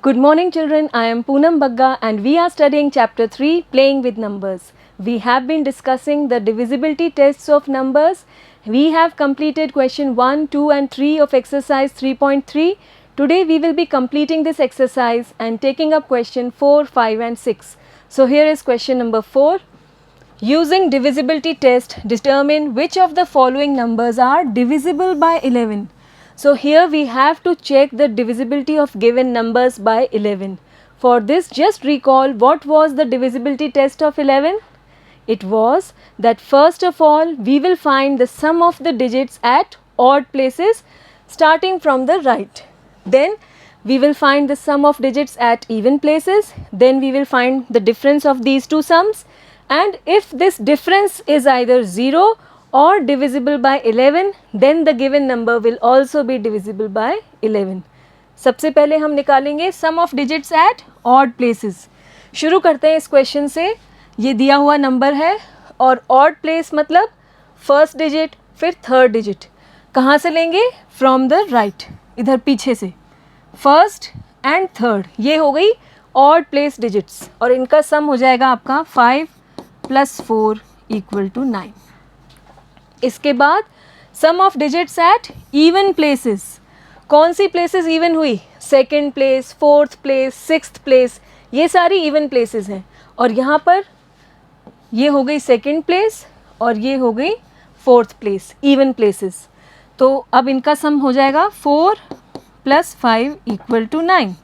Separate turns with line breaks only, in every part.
Good morning children, I am Poonam Bagga and we are studying chapter 3 playing with numbers. We have been discussing the divisibility tests of numbers. We have completed question 1, 2 and 3 of exercise 3.3. Today we will be completing this exercise and taking up question 4, 5 and 6. So here is question number 4. Using divisibility test, determine which of the following numbers are divisible by 11. So here we have to check the divisibility of given numbers by 11. For this, just recall what was the divisibility test of 11. It was that first of all we will find the sum of the digits at odd places starting from the right. Then we will find the sum of digits at even places. Then we will find the difference of these two sums. And if this difference is either 0 or divisible by 11, then the given number will also be divisible by 11. सबसे पहले हम निकालेंगे sum of digits at odd places. शुरू करते हैं इस question से. ये दिया हुआ नंबर है और odd place मतलब फर्स्ट डिजिट फिर थर्ड डिजिट. कहाँ से लेंगे? फ्रॉम द राइट, इधर पीछे से. फर्स्ट एंड थर्ड ये हो गई ऑड प्लेस डिजिट्स और इनका सम हो जाएगा आपका 5 + 4 = 9. इसके बाद sum of digits at even places. कौन सी प्लेसेस इवन हुई? Second place, fourth place, sixth place, ये सारी इवन प्लेसेस हैं. और यहाँ पर ये हो गई सेकेंड प्लेस और ये हो गई फोर्थ प्लेस, इवन प्लेसेस. तो अब इनका सम हो जाएगा 4 + 5 = 9.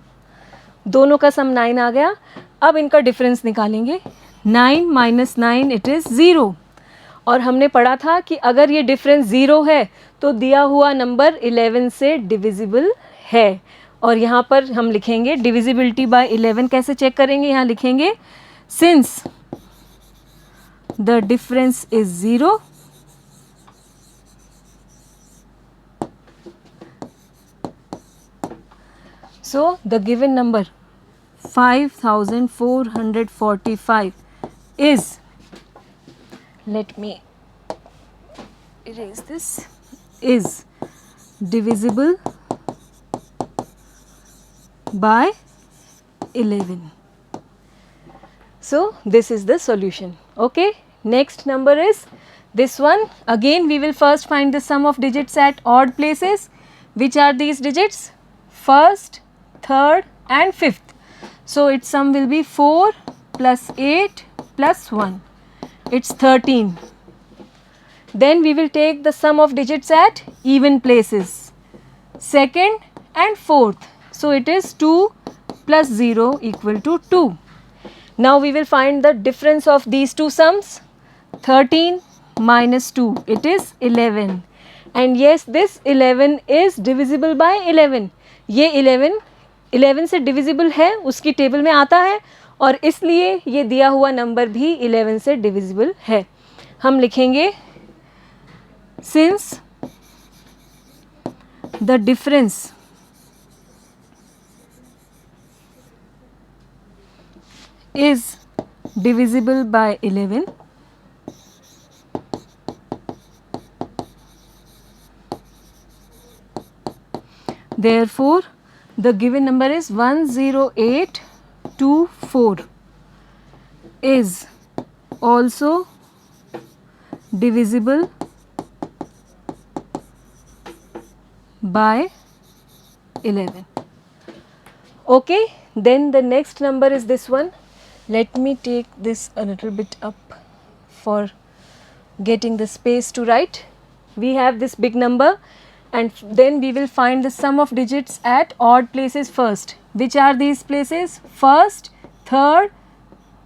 दोनों का सम 9 आ गया. अब इनका डिफरेंस निकालेंगे. 9 - 9 इट इज़ 0. और हमने पढ़ा था कि अगर ये डिफरेंस 0 है तो दिया हुआ नंबर 11 से डिविजिबल है. और यहाँ पर हम लिखेंगे डिविजिबिलिटी बाय 11. कैसे चेक करेंगे? यहाँ लिखेंगे since the difference is 0 so the given number 5445 is, let me erase this, is divisible by 11. So this is the solution. Okay, next number is this one. Again we will first find the sum of digits at odd places. Which are these digits? First, third and fifth. So its sum will be 4 + 8 + 1. It's 13. Then we will take the sum of digits at even places. Second and fourth. So it is 2 + 0 = 2. Now we will find the difference of these two sums. 13 - 2 it is 11. And yes, this 11 is divisible by 11. ये 11 से divisible है, उसकी table में आता है और इसलिए ये दिया हुआ नंबर भी 11 से डिविजिबल है. हम लिखेंगे since the difference is divisible bye 11, therefore the given number is 10824 is also divisible by 11. Okay, then the next number is this one. Let me take this a little bit up for getting the space to write. We have this big number and then we will find the sum of digits at odd places first. Which are these places? First, third,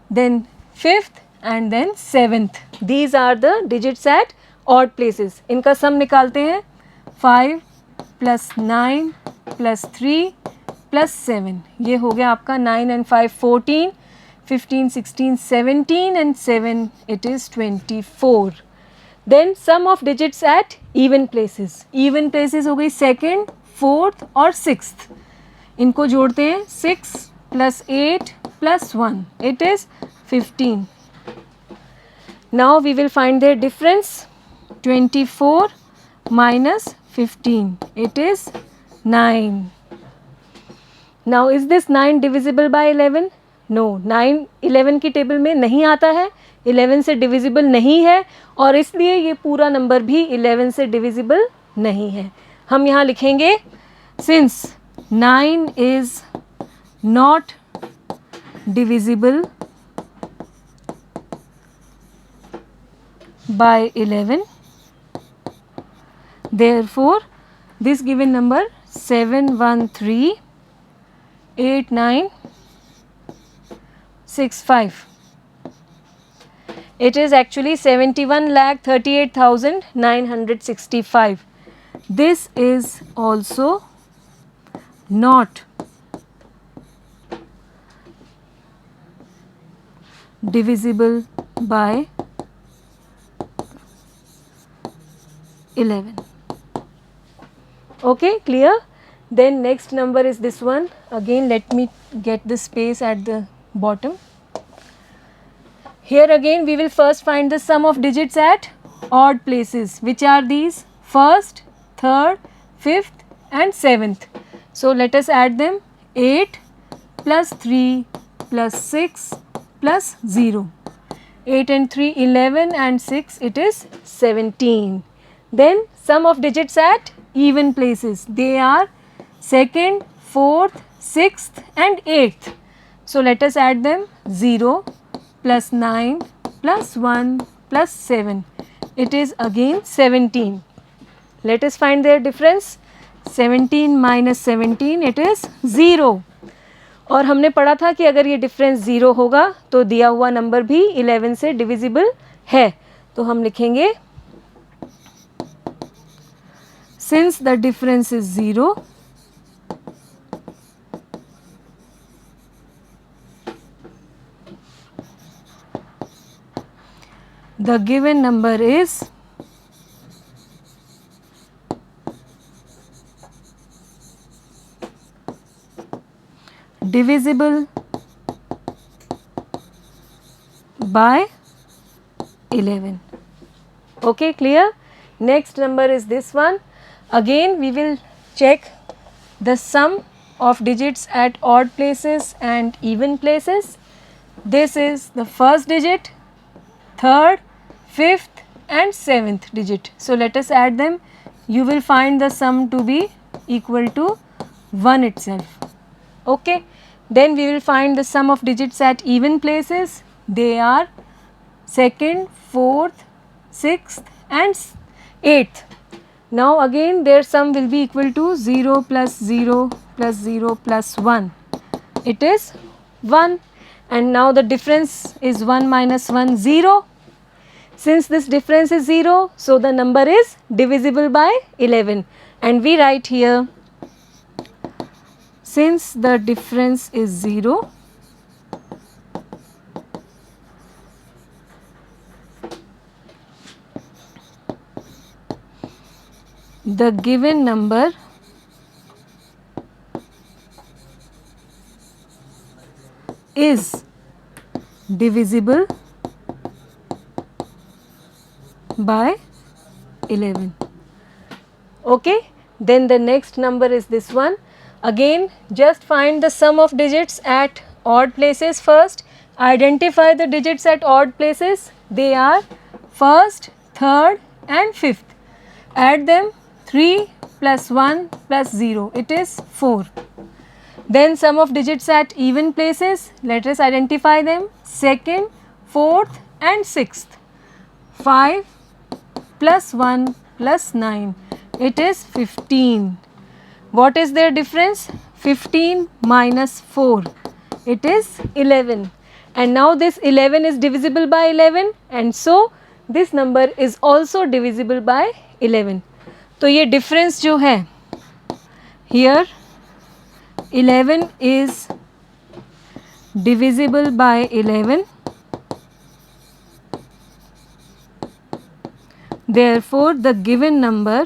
then fifth and then seventh. These are the digits at odd places. इनका सम निकालते हैं. 5 + 9 + 3 + 7. ये हो गया आपका 9 and 5 14, 15, 16, 17 and 7 it is 24. Then sum of digits at even places. Even places हो गई second, fourth और sixth. इनको जोड़ते हैं. 6 + 8 + 1 it is 15. Now we will find their difference. 24 minus 15. It is 9. Now is this 9 divisible by 11? No, 9 11 की table में नहीं आता है, 11 से डिविजिबल नहीं है और इसलिए ये पूरा नंबर भी 11 से डिविजिबल नहीं है. हम यहाँ लिखेंगे since 9 is not divisible by 11, therefore this given number 7138965, it is actually 71,38,965. This is also not divisible by 11. Okay, clear? Then next number is this one. Again let me get the space at the bottom. Here again we will first find the sum of digits at odd places. Which are these? First, third, fifth and seventh. So let us add them. 8 plus 3 plus 6 plus 0. 8 and 3 11 and 6 it is 17. Then sum of digits at even places. They are second, fourth, sixth and eighth. So let us add them. 0 plus 9 plus 1 plus 7. It is again 17. Let us find their difference. 17 minus 17 it is 0. और हमने पढ़ा था कि अगर ये difference 0 होगा तो दिया हुआ नंबर भी 11 से डिविजिबल है. तो हम लिखेंगे since the difference is 0, the given number is divisible by 11. Okay, clear? Next number is this one. Again we will check the sum of digits at odd places and even places. This is the first digit, third, fifth and seventh digit. So let us add them. You will find the sum to be equal to 1 itself. Okay. Then we will find the sum of digits at even places. They are second, fourth, sixth and eighth. Now again their sum will be equal to 0 plus 0 plus 0 plus 1. It is 1 and now the difference is 1 minus 1 0. Since this difference is 0, so the number is divisible by 11 and we write here since the difference is 0, the given number is divisible by 11. Okay. Then the next number is this one. Again just find the sum of digits at odd places first. Identify the digits at odd places. They are first, third and fifth. Add them. 3 plus 1 plus 0, it is 4. Then sum of digits at even places, let us identify them. Second, fourth and sixth. 5 plus 1 plus 9, it is 15. What is their difference? 15 minus 4, it is 11. And now this 11 is divisible by 11 and so this number is also divisible by 11. तो ये difference जो है here 11 is divisible by 11, therefore the given number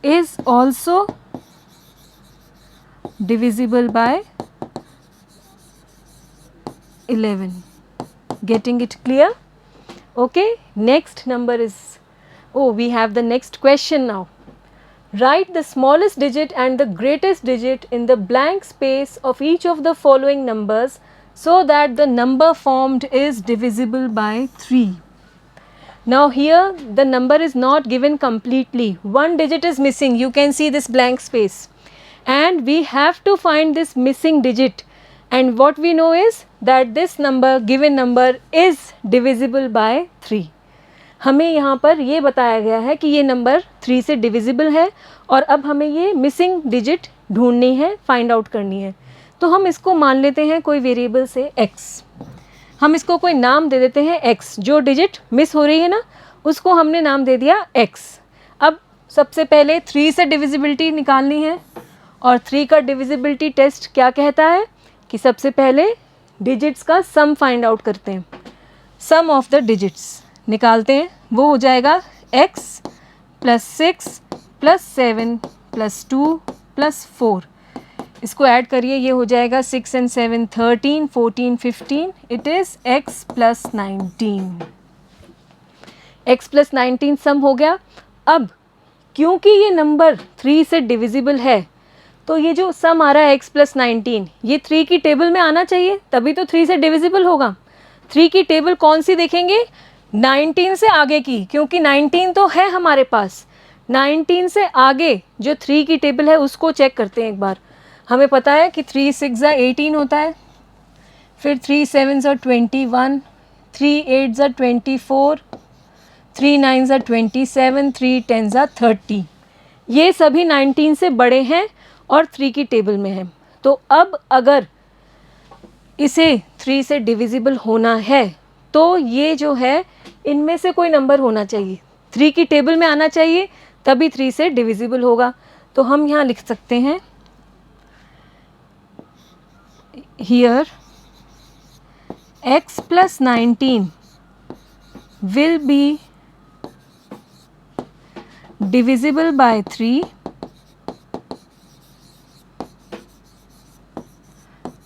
is also divisible by 11. Getting it clear? Okay, next number is, oh, we have the next question now. Write the smallest digit and the greatest digit in the blank space of each of the following numbers so that the number formed is divisible by 3. Now here the number is not given completely. One digit is missing. You can see this blank space. And we have to find this missing digit. And what we know is that this number, given number, is divisible by 3. हमें यहाँ पर ये बताया गया है कि ये number 3 से डिविजिबल है और अब हमें ये मिसिंग डिजिट ढूंढनी है, फाइंड आउट करनी है. तो हम इसको मान लेते हैं कोई वेरिएबल से x. हम इसको कोई नाम दे देते हैं x. जो डिजिट मिस हो रही है ना, उसको हमने नाम दे दिया x. अब सबसे पहले 3 से डिविजिबिलिटी निकालनी है और 3 का डिविजिबिलिटी टेस्ट क्या कहता है कि सबसे पहले डिजिट्स का सम फाइंड आउट करते हैं. सम ऑफ द डिजिट्स निकालते हैं, वो हो जाएगा x plus 6 plus 7 plus 2 plus 4. इसको ऐड करिए, ये हो जाएगा 6 and 7 13 14 15. It is x plus 19. x plus 19 सम हो गया. अब क्योंकि ये नंबर 3 से डिविजिबल है तो ये जो सम आ रहा है x प्लस 19, ये 3 की टेबल में आना चाहिए, तभी तो 3 से डिविजिबल होगा. 3 की टेबल कौन सी देखेंगे? 19 से आगे की, क्योंकि 19 तो है हमारे पास. 19 से आगे जो 3 की टेबल है उसको चेक करते हैं एक बार. हमें पता है कि 3 6 18 होता है, फिर 3 7 21, 3 8 24, 3 9 27, 3 10 30. ये सभी 19 से बड़े हैं और 3 की टेबल में है. तो अब अगर इसे 3 से डिविजिबल होना है तो ये जो है इनमें से कोई नंबर होना चाहिए, 3 की टेबल में आना चाहिए, तभी 3 से डिविजिबल होगा. तो हम यहाँ लिख सकते हैं here x plus 19 will be divisible by 3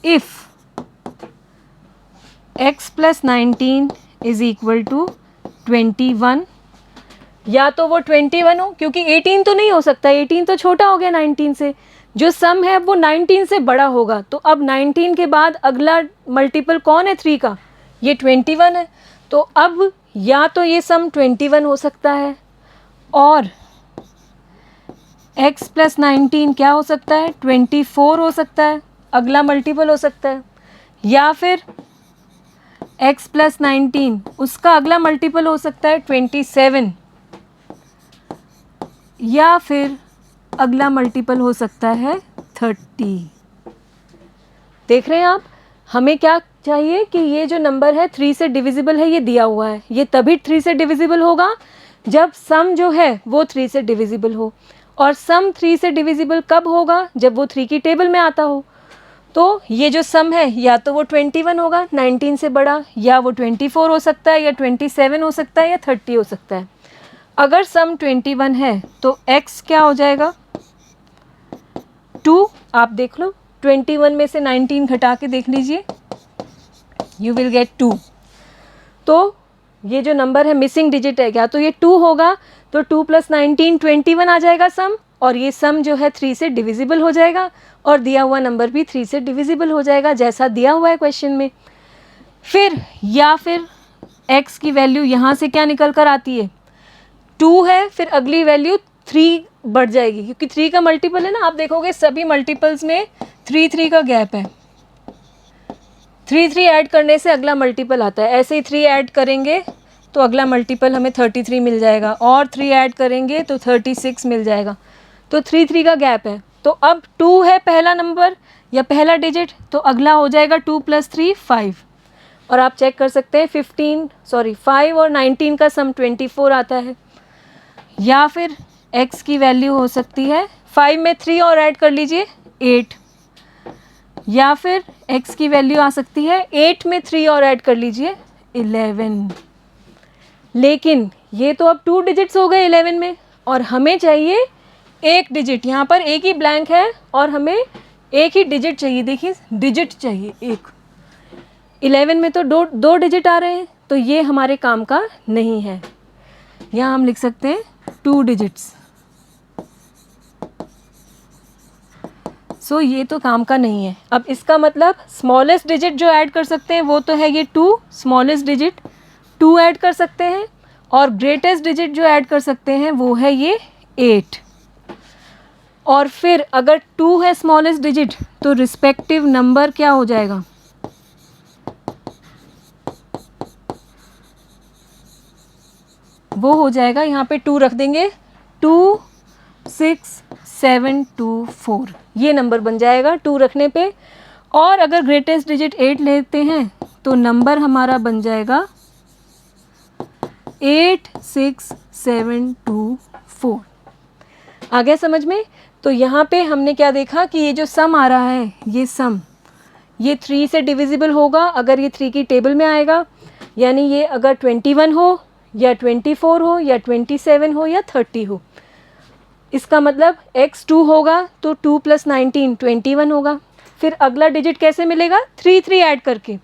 if x plus 19 is equal to 21. या तो वो 21 हो, क्योंकि 18 तो नहीं हो सकता, 18 तो छोटा हो गया 19 से. जो सम है वो 19 से बड़ा होगा. तो अब 19 के बाद अगला मल्टीपल कौन है 3 का? ये 21 है. तो अब या तो ये सम 21 हो सकता है और x प्लस 19 क्या हो सकता है? 24 हो सकता है, अगला मल्टीपल हो सकता है. या फिर x प्लस 19 उसका अगला मल्टीपल हो सकता है 27. या फिर अगला मल्टीपल हो सकता है 30. देख रहे हैं आप, हमें क्या चाहिए कि ये जो नंबर है 3 से डिविजिबल है, ये दिया हुआ है. ये तभी 3 से डिविजिबल होगा जब सम जो है वो 3 से डिविजिबल हो. और सम 3 से डिविजिबल कब होगा? जब वो 3 की टेबल में आता हो. तो ये जो सम है या तो वो 21 होगा 19 से बड़ा, या वो 24 हो सकता है, या 27 हो सकता है, या 30 हो सकता है. अगर सम 21 है तो x क्या हो जाएगा? 2. आप देख लो, 21 में से 19 घटा के देख लीजिए, यू विल गेट 2. तो ये जो नंबर है मिसिंग डिजिट है, क्या तो ये 2 होगा, तो 2 प्लस 19 21 आ जाएगा सम, और ये सम जो है 3 से डिविजिबल हो जाएगा और दिया हुआ नंबर भी 3 से डिविजिबल हो जाएगा जैसा दिया हुआ है क्वेश्चन में. फिर या फिर x की वैल्यू यहाँ से क्या निकल कर आती है? 2 है, फिर अगली वैल्यू 3 बढ़ जाएगी, क्योंकि 3 का मल्टीपल है ना. आप देखोगे सभी मल्टीपल्स में 3 3 का गैप है. 3 3 ऐड करने से अगला मल्टीपल आता है. ऐसे ही 3 ऐड करेंगे तो अगला मल्टीपल हमें 33 मिल जाएगा, और 3 ऐड करेंगे तो 36 मिल जाएगा. तो 3 3 का गैप है. तो अब 2 है पहला नंबर या पहला डिजिट, तो अगला हो जाएगा 2 + 3 5. और आप चेक कर सकते हैं 5 और 19 का सम 24 आता है. या फिर x की वैल्यू हो सकती है 5 में 3 और ऐड कर लीजिए 8. या फिर x की वैल्यू आ सकती है 8 में 3 और ऐड कर लीजिए 11. लेकिन ये तो अब 2 डिजिट्स हो गए 11 में, और हमें चाहिए एक डिजिट. यहाँ पर एक ही ब्लैंक है और हमें एक ही डिजिट चाहिए. देखिए डिजिट चाहिए एक. 11 में तो दो दो डिजिट आ रहे हैं, तो ये हमारे काम का नहीं है। यहाँ हम लिख सकते हैं 2 डिजिट्स। सो ये तो काम का नहीं है। अब इसका मतलब स्मॉलेस्ट डिजिट जो ऐड कर सकते हैं वो तो है ये 2, स्मॉलेस्ट डिजिट 2 ऐड कर सकते हैं, और ग्रेटेस्ट डिजिट जो ऐड कर सकते हैं वो है ये 8। और फिर अगर 2 है स्मॉलेस्ट डिजिट तो रिस्पेक्टिव नंबर क्या हो जाएगा, वो हो जाएगा, यहाँ पे 2 रख देंगे, 2 6 7 2 4, ये नंबर बन जाएगा 2 रखने पे। और अगर ग्रेटेस्ट डिजिट 8 लेते हैं तो नंबर हमारा बन जाएगा 8 6 7 2 4। आ गया समझ में? तो यहाँ पे हमने क्या देखा कि ये जो सम आ रहा है, ये सम ये 3 से डिविजिबल होगा अगर ये 3 की टेबल में आएगा, यानी ये अगर 21 हो या 24 हो या 27 हो या 30 हो। इसका मतलब x 2 होगा तो 2 + 19 21 होगा। फिर अगला डिजिट कैसे मिलेगा, 3 3 ऐड करके,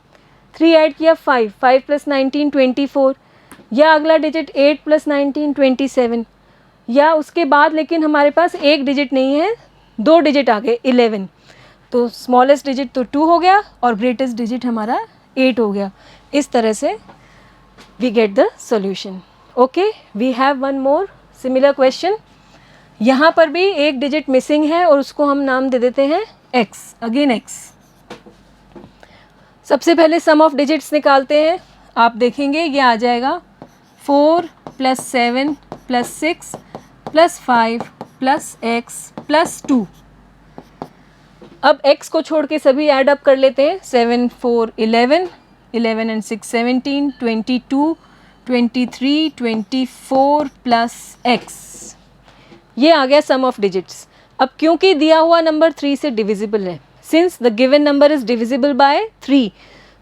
3 ऐड किया 5, 5 + 19 24, या अगला डिजिट 8 + 19 27, या उसके बाद लेकिन हमारे पास एक डिजिट नहीं है, 2 डिजिट आ गए 11। तो स्मॉलेस्ट डिजिट तो 2 हो गया और ग्रेटेस्ट डिजिट हमारा 8 हो गया। इस तरह से we get the solution. Okay, we have one more similar question. यहाँ पर भी एक डिजिट मिसिंग है और उसको हम नाम दे देते हैं x, अगेन x। सबसे पहले सम ऑफ डिजिट्स निकालते हैं। आप देखेंगे ये आ जाएगा 4 + 7 + 6 + 5 + x + 2। अब x को छोड़ के सभी ऐड अप कर लेते हैं। 7 4 11, 11 and 6 17, 22 23 24 + x, ये आ गया सम ऑफ डिजिट्स। अब क्योंकि दिया हुआ नंबर 3 से डिविजिबल है, since the given number is divisible by 3,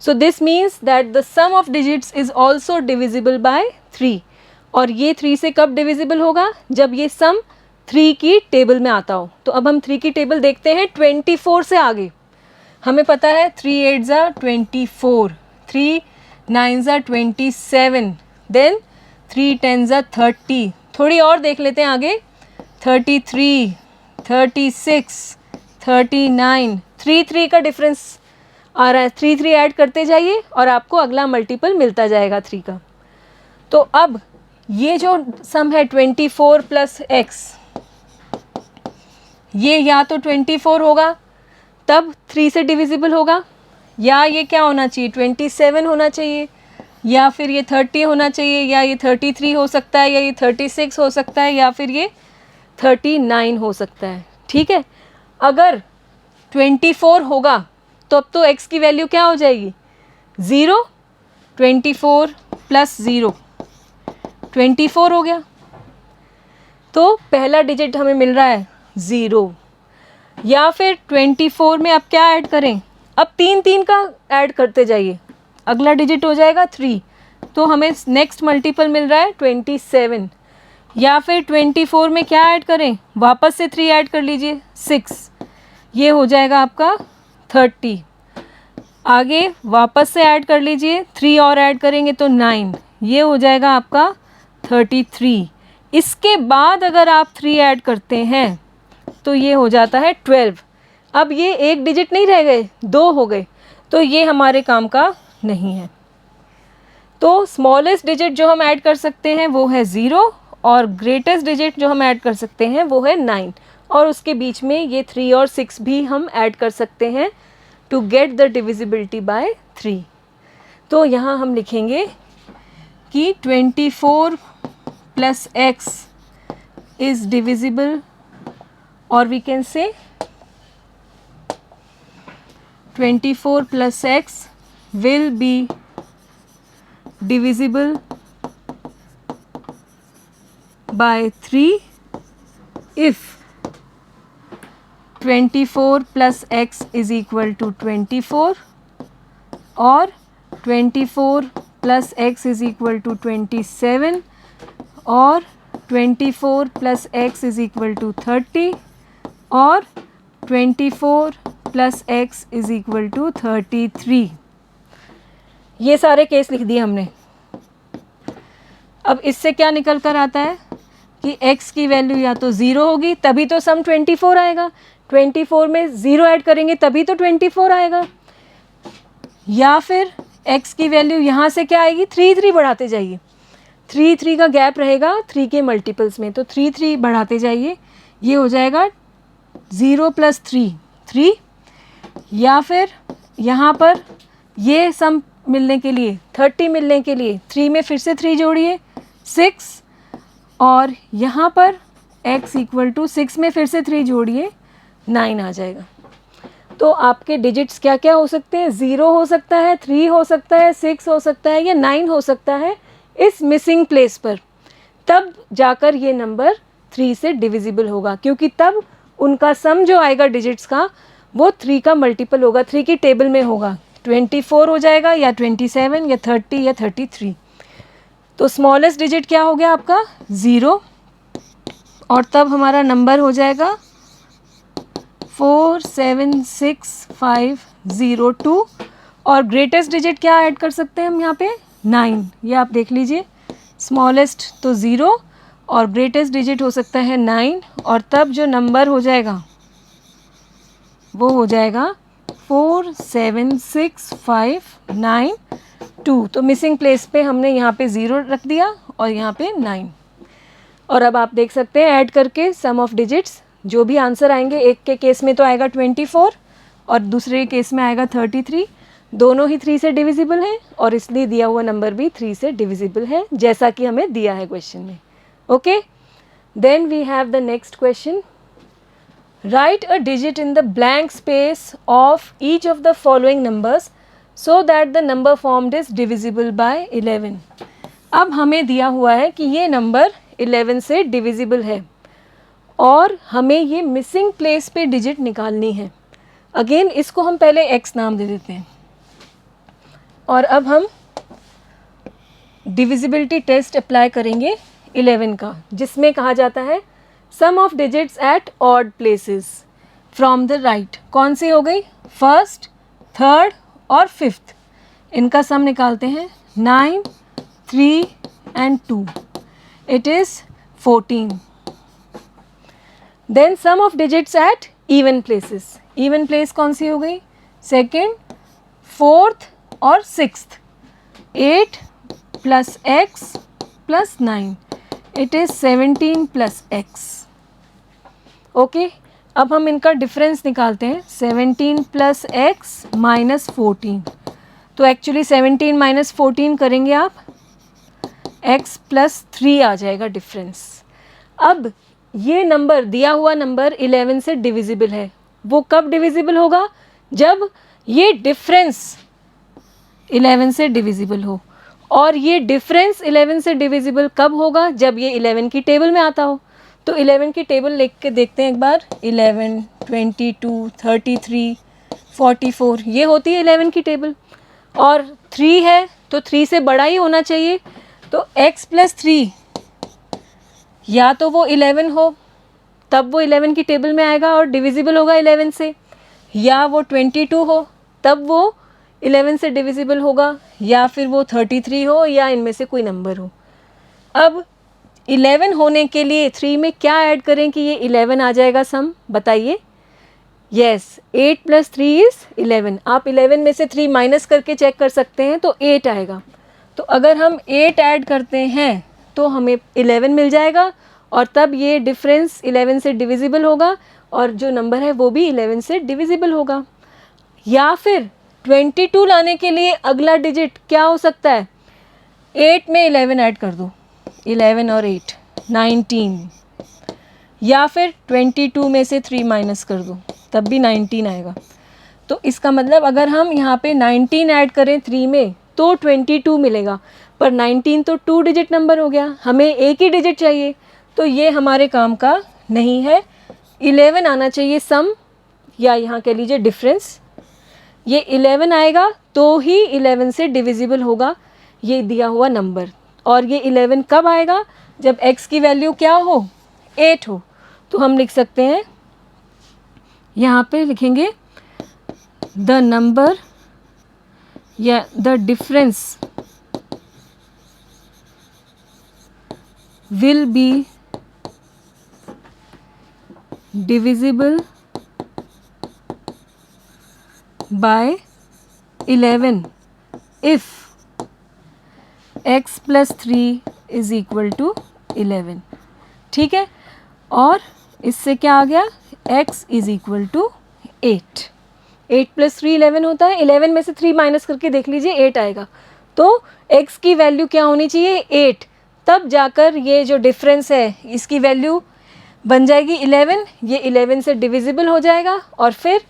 so this means that the sum of digits is also divisible by 3। और ये 3 से कब डिविजिबल होगा, जब ये सम 3 की टेबल में आता हो। तो अब हम 3 की टेबल देखते हैं 24 से आगे। हमें पता है 3 8 ज़ा 24, 3 9 ज़ा 27, देन 3 10 ज़ा 30। थोड़ी और देख लेते हैं आगे, 33 36 39, 3 3 का डिफरेंस आ रहा है, 3 3 ऐड करते जाइए और आपको अगला मल्टीपल मिलता जाएगा 3 का। तो अब ये जो सम है 24 + x, ये या तो 24 होगा तब 3 से डिविजिबल होगा, या ये क्या होना चाहिए 27 होना चाहिए, या फिर ये 30 होना चाहिए, या ये 33 हो सकता है, या ये 36 हो सकता है, या फिर ये 39 हो सकता है। ठीक है, अगर 24 होगा तो अब तो x की वैल्यू क्या हो जाएगी 0, 24 + 0 24 हो गया। तो पहला डिजिट हमें मिल रहा है 0, या फिर 24 में अब क्या ऐड करें, अब 3 3 का ऐड करते जाइए, अगला डिजिट हो जाएगा 3, तो हमें नेक्स्ट मल्टीपल मिल रहा है 27। या फिर 24 में क्या ऐड करें, वापस से 3 ऐड कर लीजिए 6, ये हो जाएगा आपका 30। आगे वापस से ऐड कर लीजिए, 3 और ऐड करेंगे तो 9, ये हो जाएगा आपका 33। इसके बाद अगर आप 3 ऐड करते हैं तो ये हो जाता है 12। अब ये एक डिजिट नहीं रह गए, 2 हो गए, तो ये हमारे काम का नहीं है। तो स्मॉलेस्ट डिजिट जो हम ऐड कर सकते हैं वो है 0, और ग्रेटेस्ट डिजिट जो हम ऐड कर सकते हैं वो है 9, और उसके बीच में ये 3 और 6 भी हम ऐड कर सकते हैं to get the divisibility by 3। तो यहाँ हम लिखेंगे कि 24 + x is divisible, or we can say 24 + x will be divisible by 3 if 24 + x is equal to 24, or 24 + x is equal to 27, or 24 + x is equal to 30, or 24 + x is equal to 33। ये सारे case लिख दिए हमने। अब इससे क्या निकल कर आता है कि x की वैल्यू या तो 0 होगी तभी तो सम 24 आएगा, 24 में 0 ऐड करेंगे तभी तो 24 आएगा, या फिर x की वैल्यू यहाँ से क्या आएगी, 3 3 बढ़ाते जाइए, 3 3 का गैप रहेगा 3 के मल्टीपल्स में, तो 3 3 बढ़ाते जाइए, ये हो जाएगा 0 + 3 3, या फिर यहाँ पर ये सम मिलने के लिए 30 मिलने के लिए 3 में फिर से 3 जोड़िए 6, और यहाँ पर x = 6 में फिर से 3 जोड़िए 9 आ जाएगा। तो आपके डिजिट्स क्या क्या हो सकते हैं, 0 हो सकता है, 3 हो सकता है, 6 हो सकता है, या 9 हो सकता है इस मिसिंग प्लेस पर, तब जाकर ये नंबर 3 से डिविजिबल होगा, क्योंकि तब उनका सम जो आएगा डिजिट्स का वो 3 का मल्टीपल होगा, 3 की टेबल में होगा, 24 हो जाएगा या 27 या 30 या 33। तो स्मॉलेस्ट डिजिट क्या हो गया आपका 0, और तब हमारा नंबर हो जाएगा 47652, और ग्रेटेस्ट डिजिट क्या ऐड कर सकते हैं हम यहाँ पे 9, ये आप देख लीजिए, स्मॉलेस्ट तो 0 और ग्रेटेस्ट डिजिट हो सकता है 9, और तब जो नंबर हो जाएगा वो हो जाएगा 47652। तो मिसिंग प्लेस पे हमने यहाँ पे 0 रख दिया और यहाँ पे 9। और अब आप देख सकते हैं ऐड करके सम ऑफ डिजिट्स जो भी आंसर आएंगे, एक के केस में तो आएगा 24 और दूसरे केस में आएगा 33, दोनों ही 3 से डिविजिबल हैं और इसलिए दिया हुआ नंबर भी 3 से डिविजिबल है, जैसा कि हमें दिया है क्वेश्चन में। Okay, then we have the next question. Write a digit in the blank space of each of the following numbers so that the number formed is divisible by 11। अब हमें दिया हुआ है कि ये नंबर 11 से डिविजिबल है और हमें ये मिसिंग प्लेस पे डिजिट निकालनी है। अगेन इसको हम पहले x नाम दे देते हैं और अब हम डिविजिबिलिटी टेस्ट अप्लाई करेंगे 11 का, जिसमें कहा जाता है sum of digits at odd places from the right. कौन सी हो गई, फर्स्ट, थर्ड और फिफ्थ, इनका सम निकालते हैं 9, 3 and 2, it is 14। Then sum of digits at even places, even place कौन सी हो गई, सेकेंड, फोर्थ और sixth, 8 + x + 9, it is 17 + x। Okay, अब हम इनका डिफरेंस निकालते हैं, 17 + x - 14, तो एक्चुअली 17 - 14 करेंगे आप, x + 3 आ जाएगा डिफरेंस। अब ये नंबर दिया हुआ नंबर 11 से डिविजिबल है, वो कब डिविजिबल होगा, जब ये डिफरेंस 11 से डिविजिबल हो, और ये डिफरेंस 11 से डिविजिबल कब होगा, जब ये 11 की टेबल में आता हो। तो 11 की टेबल लिख के देखते हैं एक बार, 11, 22, 33, 44, ये होती है 11 की टेबल, और 3 है तो 3 से बड़ा ही होना चाहिए, तो x + 3 या तो वो 11 हो तब वो 11 की टेबल में आएगा और डिविजिबल होगा 11 से, या वो 22 हो तब वो 11 से डिविजिबल होगा, या फिर वो 33 हो, या इनमें से कोई नंबर हो। अब 11 होने के लिए 3 में क्या ऐड करें कि ये 11 आ जाएगा सम, बताइए। Yes, 8 + 3 is 11। आप 11 में से 3 माइनस करके चेक कर सकते हैं तो 8 आएगा। तो अगर हम 8 ऐड करते हैं तो हमें 11 मिल जाएगा, और तब ये डिफरेंस 11 से डिविजिबल होगा और जो नंबर है वो भी 11 से डिविजिबल होगा। या फिर 22 लाने के लिए अगला डिजिट क्या हो सकता है, 8 में 11 ऐड कर दो, 11 और 8 19, या फिर 22 में से 3 माइनस कर दो तब भी 19 आएगा। तो इसका मतलब अगर हम यहाँ पे 19 ऐड करें 3 में तो 22 मिलेगा, पर 19 तो 2 डिजिट नंबर हो गया, हमें एक ही डिजिट चाहिए, तो ये हमारे काम का नहीं है। 11 आना चाहिए सम, या यहाँ कह लीजिए डिफरेंस, ये 11 आएगा तो ही 11 से डिविजिबल होगा ये दिया हुआ नंबर। और ये 11 कब आएगा, जब x की वैल्यू क्या हो, 8 हो। तो हम लिख सकते हैं, यहाँ पे लिखेंगे द नंबर या the difference will be divisible by 11 if x plus 3 is equal to 11. ठीक है, और इससे क्या आ गया, x is equal to 8. 8 plus 3 11 होता है, 11 में से 3 माइनस करके देख लीजिए 8 आएगा. तो x की वैल्यू क्या होनी चाहिए, 8. तब जाकर ये जो डिफरेंस है इसकी वैल्यू बन जाएगी 11. ये 11 से डिविजिबल हो जाएगा और फिर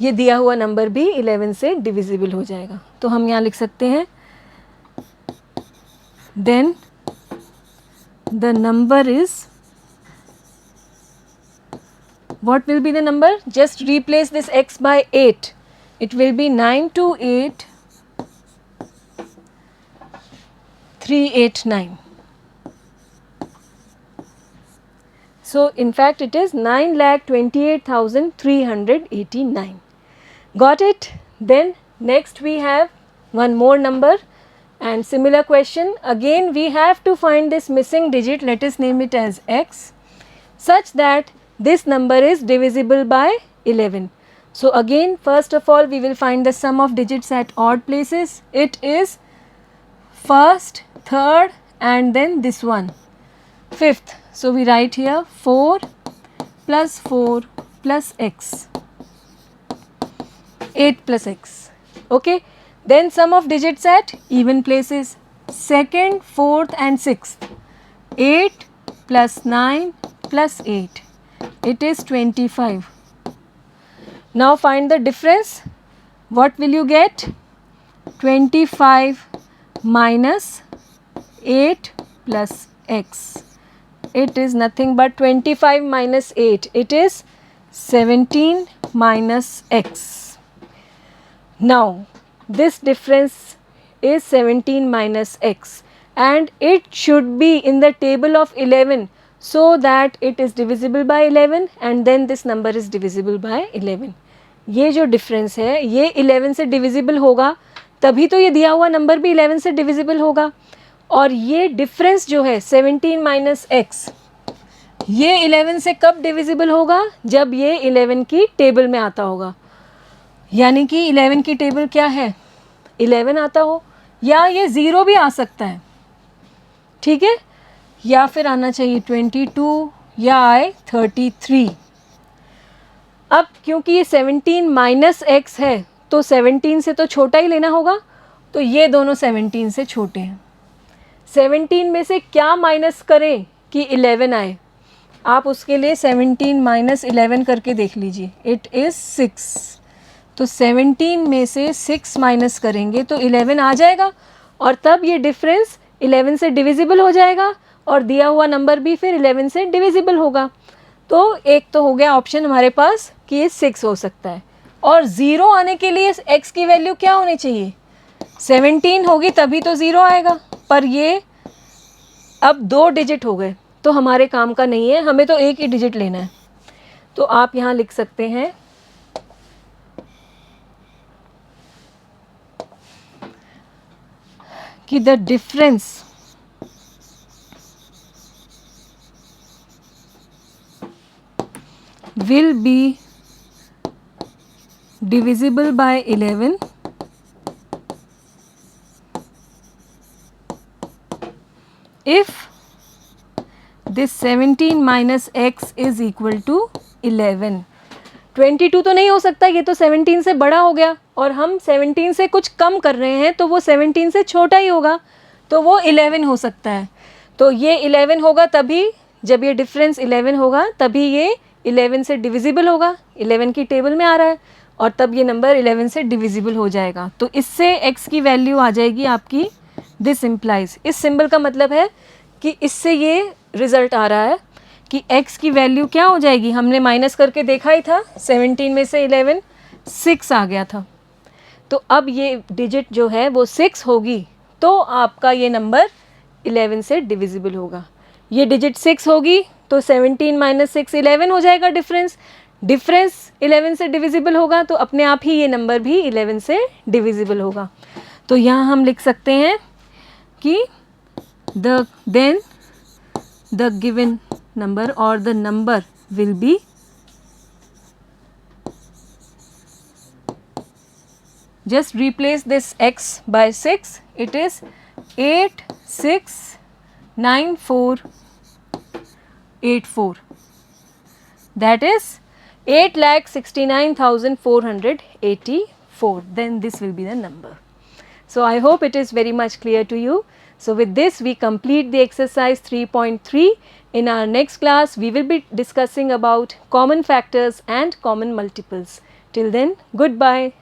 ये दिया हुआ नंबर भी 11 से डिविजिबल हो जाएगा. तो हम यहाँ लिख सकते हैं then the number is, what will be the number, just replace this x by 8. It will be 9 to 8 389. So in fact it is 9,28,389. Got it? Then next we have one more number and similar question. Again we have to find this missing digit, let us name it as x, such that this number is divisible by 11. So again first of all we will find the sum of digits at odd places. It is first, third and then this one, fifth. So we write here 4 plus 4 plus x, 8 plus x. Okay. Then sum of digits at even places, second, fourth and sixth, 8 plus 9 plus 8, it is 25. Now find the difference. What will you get? 25 minus 8 plus x. It is nothing but 25 minus 8. It is 17 minus x. Now this difference is 17 minus x and it should be in the table of 11 so that it is divisible by 11 and then this number is divisible by 11. ये जो difference है ये 11 से divisible होगा तभी तो ये दिया हुआ number भी 11 से divisible होगा. और ये difference जो है 17 minus x, ये 11 से कब divisible होगा, जब ये 11 की table में आता होगा. यानी कि 11 की टेबल क्या है, 11 आता हो या ये 0 भी आ सकता है. ठीक है, या फिर आना चाहिए 22 या आए 33. अब क्योंकि ये 17 माइनस एक्स है तो 17 से तो छोटा ही लेना होगा, तो ये दोनों 17 से छोटे हैं. 17 में से क्या माइनस करें कि 11 आए, आप उसके लिए 17 माइनस 11 करके देख लीजिए. It is 6. तो 17 में से 6 माइनस करेंगे तो 11 आ जाएगा और तब ये डिफरेंस 11 से डिविजिबल हो जाएगा और दिया हुआ नंबर भी फिर 11 से डिविजिबल होगा. तो एक तो हो गया ऑप्शन हमारे पास कि ये 6 हो सकता है. और 0 आने के लिए x की वैल्यू क्या होनी चाहिए, 17 होगी तभी तो 0 आएगा. पर ये अब 2 डिजिट हो गए तो हमारे काम का नहीं है, हमें तो एक ही डिजिट लेना है. तो आप यहाँ लिख सकते हैं कि the difference will be divisible by 11 if this 17 minus x is equal to 11. 22 तो नहीं हो सकता, ये तो 17 से बड़ा हो गया और हम 17 से कुछ कम कर रहे हैं तो वो 17 से छोटा ही होगा, तो वो 11 हो सकता है. तो ये 11 होगा तभी जब ये डिफरेंस 11 होगा, तभी ये 11 से डिविजिबल होगा. 11 की टेबल में आ रहा है और तब ये नंबर 11 से डिविजिबल हो जाएगा. तो इससे x की वैल्यू आ जाएगी आपकी, दिस इम्प्लाइज, इस सिंबल का मतलब है कि इससे ये रिज़ल्ट आ रहा है कि x की वैल्यू क्या हो जाएगी. हमने माइनस करके देखा ही था, 17 में से 11 6 आ गया था. तो अब ये डिजिट जो है वो 6 होगी तो आपका ये नंबर 11 से डिविजिबल होगा. ये डिजिट 6 होगी तो 17 माइनस 6 11 हो जाएगा डिफरेंस. डिफरेंस 11 से डिविजिबल होगा तो अपने आप ही ये नंबर भी 11 से डिविजिबल होगा. तो यहाँ हम लिख सकते हैं कि then the given number or the number will be just replace this x by 6, it is 869484, that is 8,69,484, then this will be the number. So, I hope it is very much clear to you. So, with this we complete the exercise 3.3. In our next class we will be discussing about common factors and common multiples. Till then, goodbye.